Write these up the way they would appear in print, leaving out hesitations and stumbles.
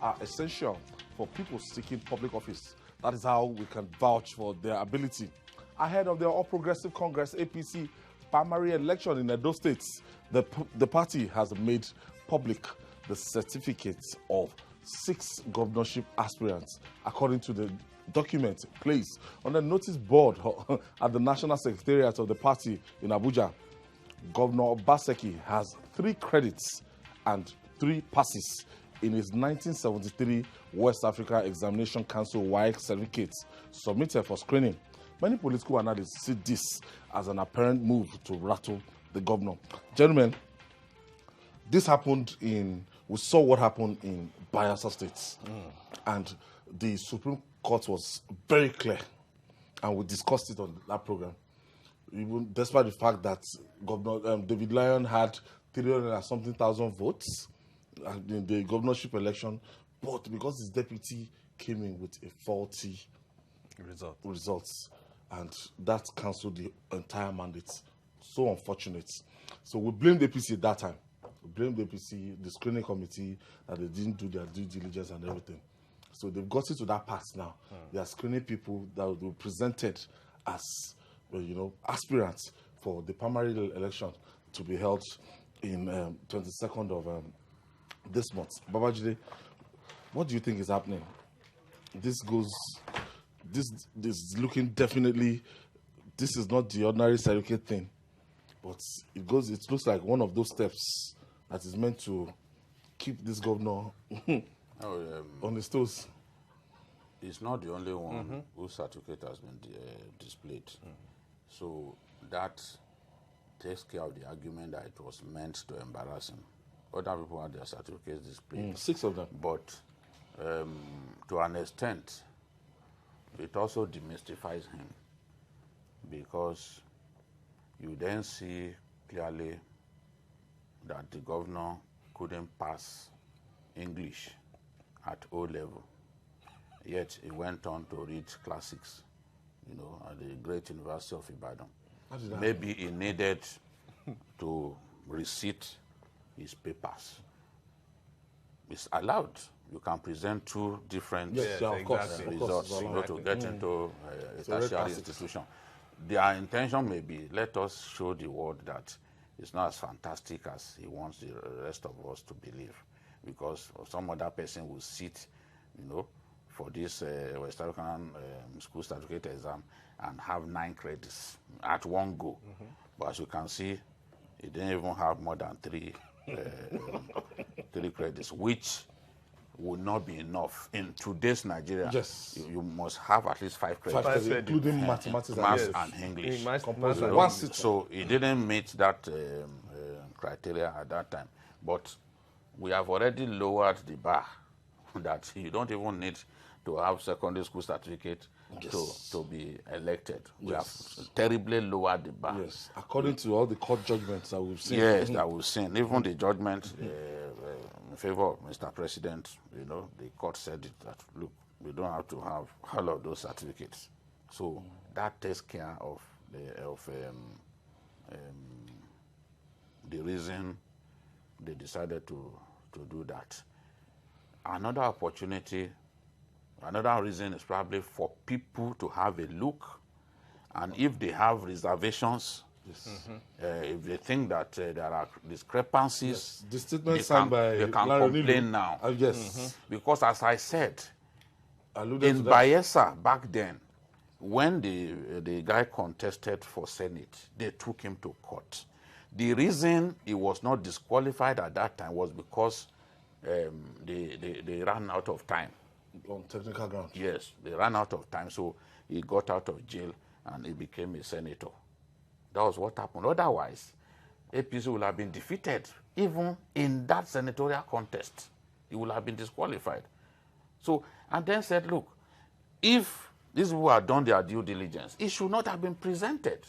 are essential for people seeking public office. That is how we can vouch for their ability. Ahead of the All Progressive Congress APC primary election in Edo State, the party has made public the certificates of 6 governorship aspirants, according to the document placed on the notice board at the National Secretariat of the party in Abuja. Governor Obaseki has 3 credits and 3 passes in his 1973 West Africa Examination Council WAEC certificates submitted for screening. Many political analysts see this as an apparent move to rattle the governor. Gentlemen, this happened we saw what happened in Bayelsa State, and the Supreme Court was very clear, and we discussed it on that program. Even despite the fact that Governor David Lyon had 300 and something thousand votes in the governorship election, but because his deputy came in with a faulty results, and that cancelled the entire mandate. So unfortunate. So we blamed the APC at that time. We blamed the APC, the screening committee, that they didn't do their due diligence and everything. So they've got into that part now. They are screening people that will be presented as, aspirants for the primary election to be held in 22nd of this month. Babajide, what do you think is happening? This is looking definitely, this is not the ordinary certificate thing, but it looks like one of those steps that is meant to keep this governor on his toes. It's not the only one whose certificate has been displayed. So that takes care of the argument that it was meant to embarrass him. Other people had their certificates displayed. 6 of them. But to an extent, it also demystifies him, because you then see clearly that the governor couldn't pass English at O level. Yet he went on to read classics, at the great University of Ibadan. Maybe he needed to recite his papers. It's allowed. You can present 2 different results to get into a tertiary institution. Their intention may be, let us show the world that it's not as fantastic as he wants the rest of us to believe, because some other person will sit, for this West African school certificate exam and have 9 credits at one go. But as you can see, he didn't even have more than 3 credits, which would not be enough in today's Nigeria. Yes, you must have at least 5 credits, 5 credits, including mathematics, maths and English. So he didn't meet that criteria at that time. But we have already lowered the bar that you don't even need to have secondary school certificate to be elected. We have terribly lowered the bar. Yes, according to all the court judgments that we've seen. Yes, that we've seen. Even the judgment in favor of Mr. President, the court said it, that, look, we don't have to have all of those certificates. So that takes care of the reason they decided to do that. Another opportunity, another reason is probably for people to have a look, and if they have reservations, if they think that there are discrepancies, the statement signed by they can complain now. Because as I said, in Bayelsa back then, when the guy contested for Senate, they took him to court. The reason he was not disqualified at that time was because they ran out of time. On technical grounds. Yes, they ran out of time, so he got out of jail and he became a senator. That was what happened. Otherwise, APC would have been defeated. Even in that senatorial contest, he would have been disqualified. So, and then said, look, if these people had done their due diligence, it should not have been presented.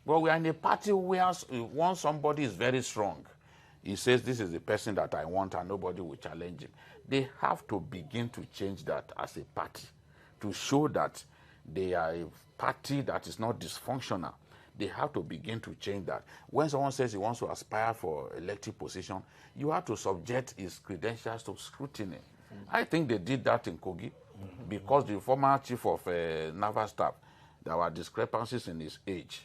Well, we are in a party where once somebody is very strong, he says, this is the person that I want, and nobody will challenge him. They have to begin to change that as a party to show that they are a party that is not dysfunctional. They have to begin to change that. When someone says he wants to aspire for elective position, you have to subject his credentials to scrutiny. I think they did that in Kogi because the former chief of naval staff, there were discrepancies in his age.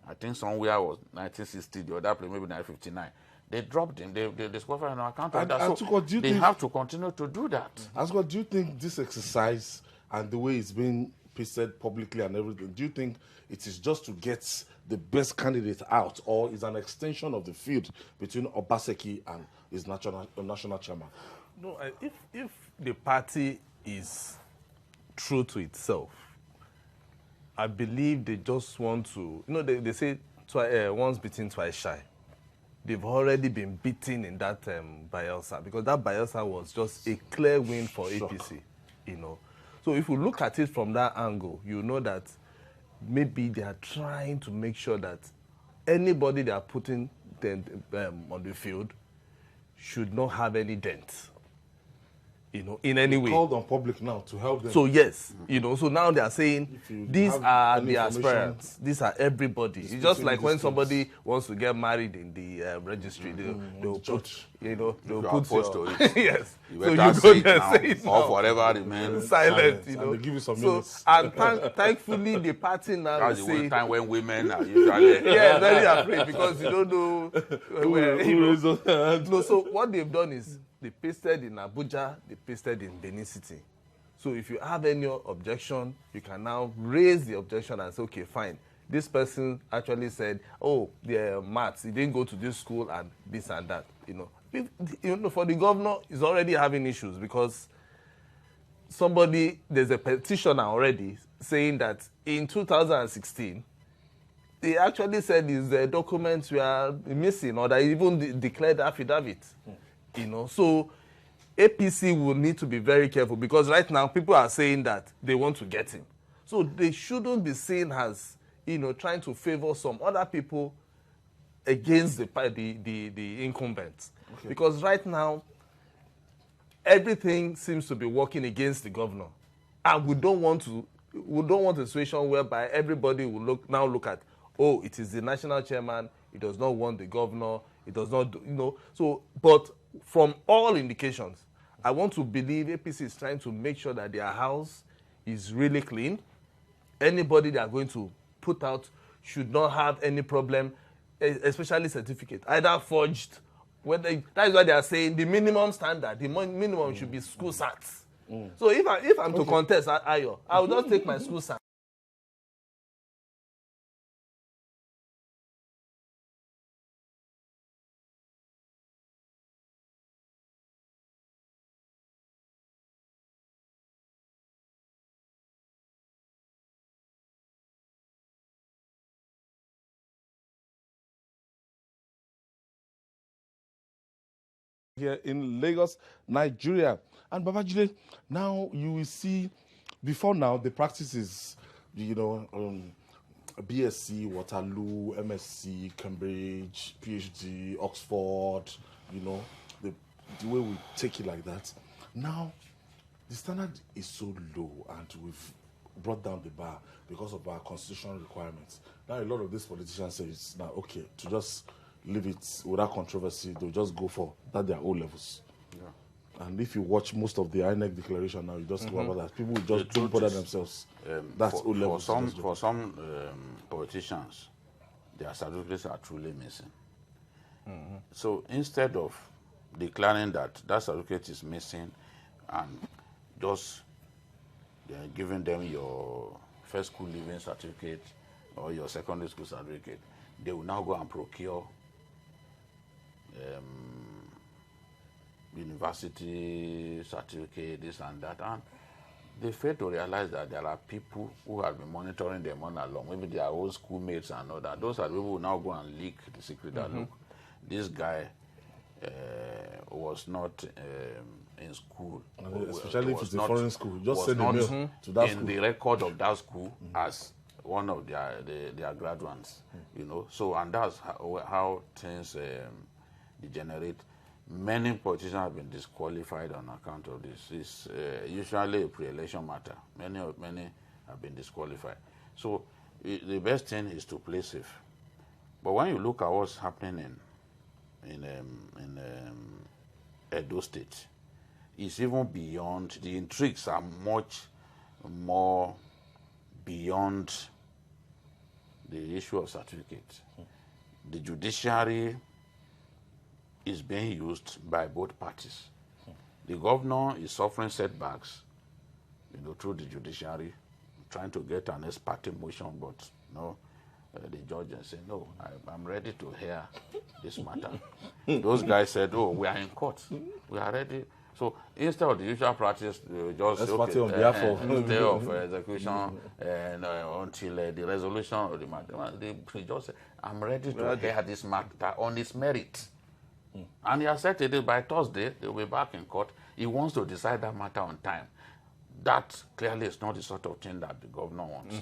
I think somewhere was 1960, the other place maybe 1959. They dropped him. They disqualified him on account of that. So they have to continue to do that. Ascot, do you think this exercise and the way it's being pasted publicly and everything, do you think it is just to get the best candidate out, or is an extension of the field between Obaseki and his national chairman? No, if the party is true to itself, I believe they just want to, they say once beaten, twice shy. They've already been beaten in that Bayelsa, because that Bayelsa was just a clear win for APC, So if you look at it from that angle, you know that maybe they are trying to make sure that anybody they are putting on the field should not have any dent, in any way. Called on public now to help them. So yes, so now they are saying these are the aspirants, these are everybody. It's just like when somebody wants to get married in the registry, they'll put, they'll put your, yes. You better say it now, or forever remain silent. And they give you some minutes. And thankfully the party now that's is the saying, time when women are usually very afraid, because you don't know where. No, so what they've done is, they pasted in Abuja, they pasted in Benin City. So if you have any objection, you can now raise the objection and say, okay, fine. This person actually said, oh, the maths, he didn't go to this school and this and that. For the governor, he's already having issues, because there's a petitioner already saying that in 2016, they actually said his documents were missing, or they even declared affidavit. So APC will need to be very careful, because right now people are saying that they want to get him. So they shouldn't be seen as, trying to favor some other people against the incumbents. Okay. Because right now, everything seems to be working against the governor. And we don't want a situation whereby everybody will look at, oh, it is the national chairman, he does not want the governor, he does not, but from all indications, I want to believe APC is trying to make sure that their house is really clean. Anybody they are going to put out should not have any problem, especially certificate, either forged. That is why they are saying the minimum standard, the minimum should be school certs. So if I'm to contest Ayo, I will just take my school cert. Here in Lagos, Nigeria. And Babajide, now you will see, before now, the practice is, BSc, Waterloo, MSc, Cambridge, PhD, Oxford, the way we take it like that. Now, the standard is so low, and we've brought down the bar because of our constitutional requirements. Now, a lot of these politicians say it's now okay to just leave it without controversy. They'll just go for that their O levels. Yeah. And if you watch most of the INEC declaration now, you just go about that. People will just don't bother themselves. That's O levels. For some politicians, their certificates are truly missing. So instead of declaring that certificate is missing and just giving them your first school leaving certificate or your secondary school certificate, they will now go and procure university certificate, this and that, and they fail to realize that there are people who have been monitoring them all along, maybe their old schoolmates and all that. Those are people who now go and leak the secret that, look, this guy was not in school. Especially if it's a foreign school. Just send a mail to that school. In the record of that school as one of their graduates, So, and that's how things degenerate. Many politicians have been disqualified on account of this. It's usually a pre-election matter. Many have been disqualified. So the best thing is to play safe. But when you look at what's happening in Edo State, it's even beyond, the intrigues are much more beyond the issue of certificate. The judiciary is being used by both parties. The governor is suffering setbacks, through the judiciary, trying to get an ex parte motion, but the judge said, no, I'm ready to hear this matter. Those guys said, oh, we are in court. We are ready. So instead of the usual practice, they will just say, okay, on behalf of stay of execution and until the resolution of the matter. They just said, I'm ready to hear this matter on its merit. And he has said it by Thursday, they will be back in court. He wants to decide that matter on time. That clearly is not the sort of thing that the governor wants.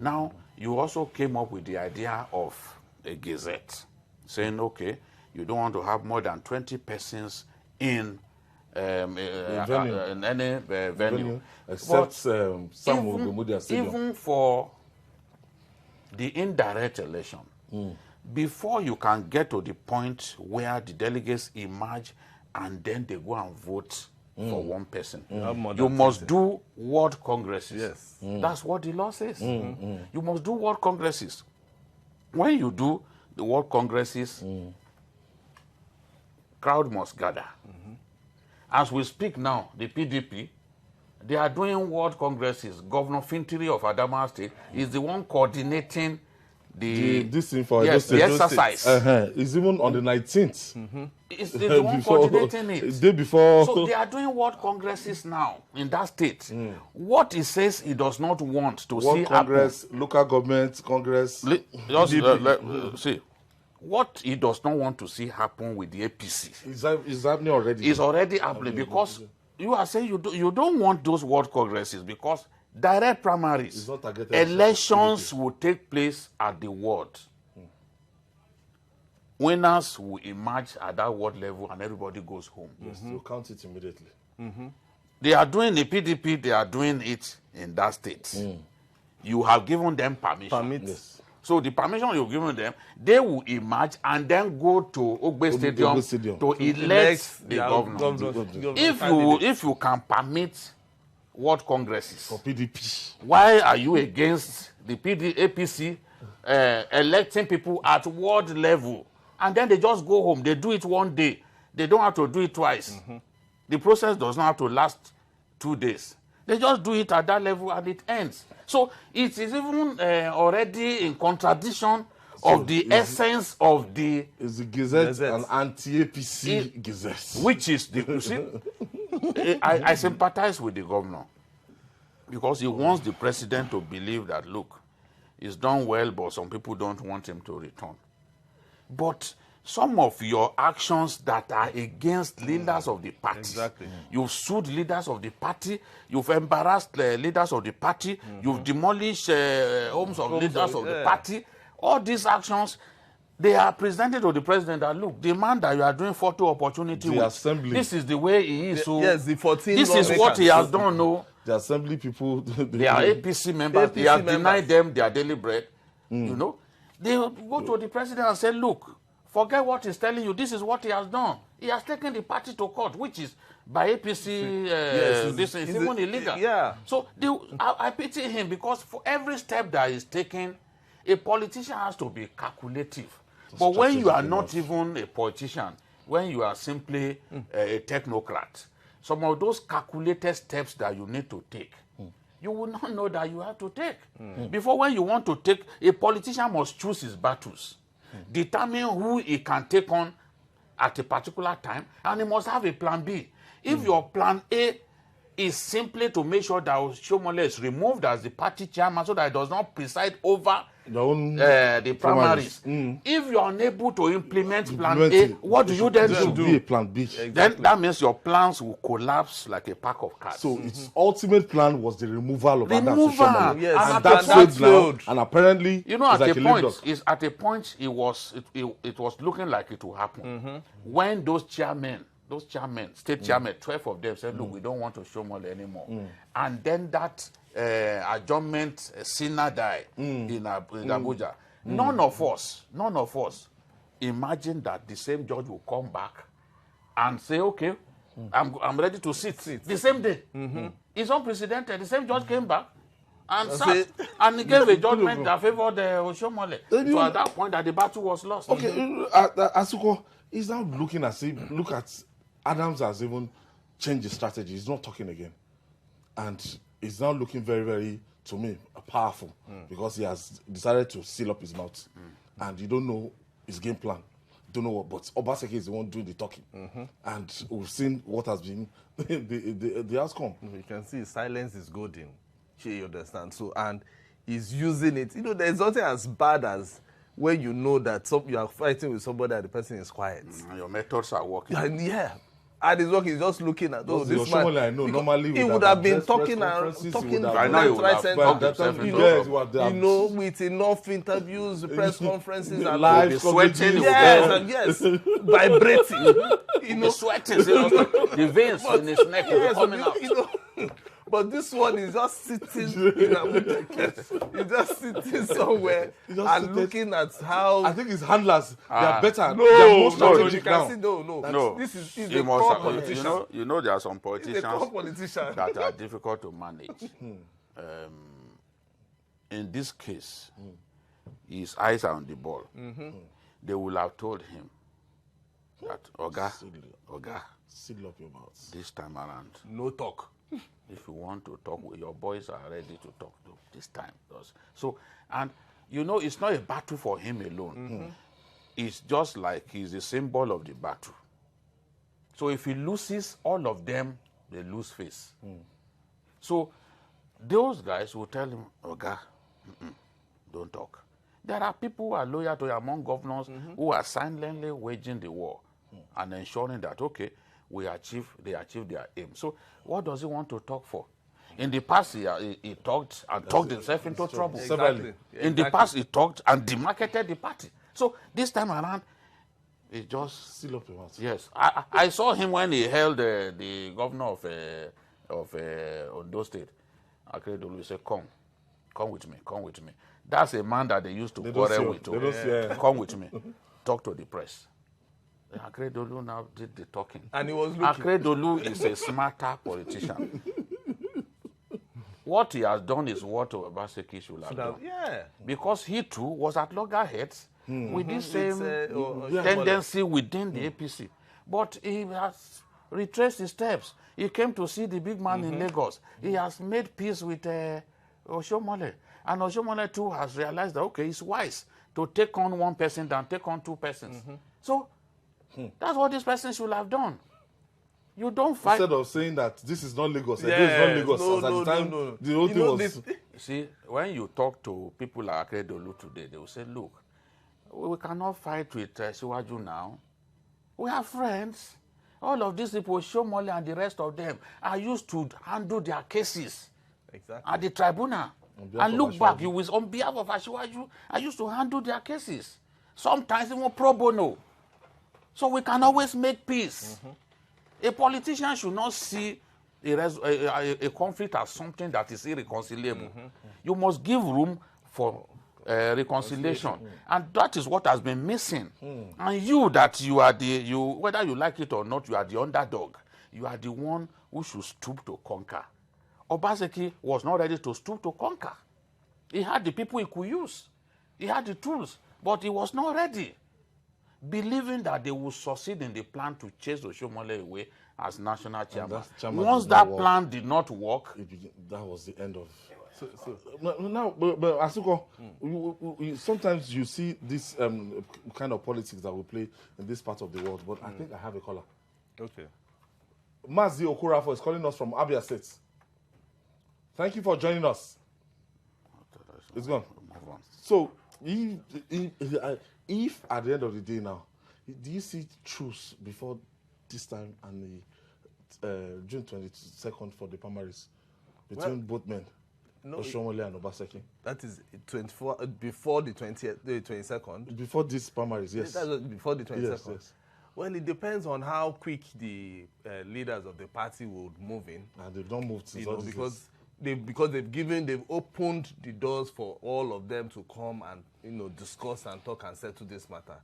Now, you also came up with the idea of a gazette, saying, okay, you don't want to have more than 20 persons in any venue. Except some of the Media Stadium. Even for the indirect election, before you can get to the point where the delegates emerge and then they go and vote for one person, you must do ward congresses. Yes. That's what the law says. You must do ward congresses. When you do the ward congresses, crowd must gather. As we speak now, the PDP, they are doing ward congresses. Governor Fintiri of Adamawa State is the one coordinating the exercise. It's even on the 19th. It's the one coordinating it. Day before. So they are doing ward congresses now in that state. What he says he does not want to see Congress, happen. local government, Congress. See, what he does not want to see happen with the APC is happening already. It's already happening because you are saying you don't want those ward congresses because direct primaries, elections will take place at the ward. Winners will emerge at that ward level and everybody goes home. Yes, they'll count it immediately. They are doing the PDP, they are doing it in that state. You have given them permission. Yes. So the permission you've given them, they will emerge and then go to Ogbe Stadium to elect the governor. If you can permit ward congresses for PDP, why are you against the APC electing people at ward level and then they just go home? They do it one day. They don't have to do it twice. The process does not have to last 2 days. They just do it at that level and it ends. So it is even already in contradiction of the essence of the... Is the Gazette an anti-APC Gazette? Which is the... You see, I sympathize with the governor because he wants the president to believe that, look, he's done well, but some people don't want him to return. But some of your actions that are against leaders of the party, you've sued leaders of the party, you've embarrassed leaders of the party, you've demolished homes of leaders of the party. All these actions, they are presented to the president that, look, the man that you are doing photo opportunity with, assembly. This is the way he is. So yes, the 14 this is what he has done. No, the assembly people, they are APC members. They have denied them their daily bread. You know, they go to the president and say, look, forget what he's telling you. This is what he has done. He has taken the party to court, which is by APC. This is even illegal. Yeah. So I pity him because for every step that is taken, a politician has to be calculative. But when you are not even a politician, when you are simply a technocrat, some of those calculated steps that you need to take, you will not know that you have to take. Before, when you want to take, a politician must choose his battles, determine who he can take on at a particular time, and he must have a plan B. If your plan A is simply to make sure that Shomole is removed as the party chairman so that it does not preside over the primaries. If you are unable to implement plan A, what do you then do? Be a plan B. Then that means your plans will collapse like a pack of cards. So its ultimate plan was the removal of Shomole. Yes. And that failed. And apparently, you know, at a point, it was looking like it will happen when those chairmen those chairmen, state chairmen, 12 of them said, look, we don't want to show money anymore. And then that adjournment synod died in Abuja. None of us imagine that the same judge will come back and say, okay, I'm ready to sit. The same day. It's unprecedented. The same judge came back and sat, and he gave a judgment that favored Oshomole. So at that point, that the battle was lost. Okay, Asuko is now looking at, look at Adams has even changed his strategy. He's not talking again. And he's now looking very, very, to me, powerful because he has decided to seal up his mouth. And you don't know his game plan. Don't know what, but Obaseki is the one doing the talking. And we've seen what has been the outcome. You can see silence is golden. You understand? So, and he's using it. You know, there's nothing as bad as when you know that you are fighting with somebody and the person is quiet. Your methods are working. Yeah. And his work is just looking at this man. I know, normally he would have been talking and talking right center. You know, with enough interviews, press conferences, and live sweating. Yes, vibrating. You know, sweating. The veins in his neck are coming out. You know, but this one is just sitting in Abuja. He's just sitting somewhere and looking at how. I think his handlers they are better. No, they are more strategic now. No. This is a core politician. You know, there are some politicians that are difficult to manage. In this case, his eyes are on the ball. They will have told him that, Oga, seal up your mouth. This time around, no talk. If you want to talk, your boys are ready to talk this time. So, and you know, it's not a battle for him alone. It's just like he's the symbol of the battle. So if he loses, all of them, they lose face. So those guys will tell him, Oga, don't talk. There are people who are loyal to among governors who are silently waging the war and ensuring that, okay, they achieve their aim. So what does he want to talk for? In the past, he talked and talked himself into trouble. Exactly. In the past, he talked and demarketed the party. So this time around, he just... Seal up your mouth. Yes. I saw him when he held the governor of Ondo State. Akeredolu said, come with me. That's a man that they used to quarrel with. Come with me. Talk to the press. Akeredolu now did the talking. And he was looking. Akeredolu is a smarter politician. What he has done is what Obaseki should have done. Yeah. Because he too was at loggerheads with this same tendency within the APC. But he has retraced his steps. He came to see the big man in Lagos. He has made peace with Oshomole. And Oshomole too has realized that, okay, it's wise to take on one person than take on two persons. So that's what this person should have done. You don't fight. Instead of saying that this is not Lagos, this is not Lagos. At the time, the whole thing was... See, when you talk to people like Akeredolu today, they will say, look, we cannot fight with Siwaju now. We are friends. All of these people, Shomole and the rest of them, are used to handle their cases at the tribunal. And look back, you will, on behalf of Asiwaju, I used to handle their cases. Sometimes even pro bono. So we can always make peace. A politician should not see a conflict as something that is irreconcilable. You must give room for reconciliation. And that is what has been missing. And you are whether you like it or not, you are the underdog. You are the one who should stoop to conquer. Obaseki was not ready to stoop to conquer. He had the people he could use. He had the tools, but he was not ready. Believing that they would succeed in the plan to chase Oshomole away as national chairman. Once that plan did not work, that was the end of... Now, but Asuko, sometimes you see this kind of politics that we play in this part of the world, but I think I have a caller. Okay. Mazi Okurafo is calling us from Abia State. Thank you for joining us. It's gone. So, if at the end of the day now, do you see truce before this time and the June 22nd for the primaries between both men, Oshomole and Obaseki? That is 24 before the 22nd. Before this primaries, yes. That was before the 22nd. Yes. Well, it depends on how quick the leaders of the party would move in. And they don't move to because they've opened the doors for all of them to come and discuss and talk and settle this matter.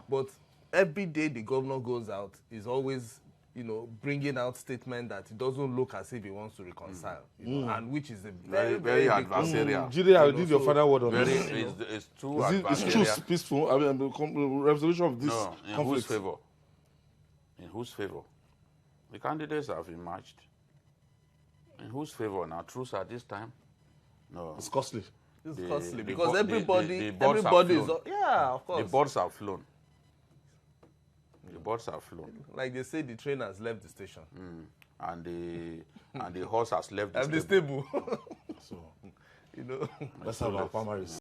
But every day the governor goes out is always bringing out statement that it doesn't look as if he wants to reconcile, and which is a very adversarial. Judy, I did your final word on Very, this. it's too It's adversarial. too peaceful. I mean, the resolution of this No, in conflict. whose favor? In whose favor? The candidates have emerged. In whose favor? Now, truth at this time? No. It's costly. It's The- costly the because bo- the- everybody the boards have is flown. of course. The birds have flown. The birds have flown. Like they say, the train has left the station. And the horse has left the And the stable. stable. So you know. let's have our primaries.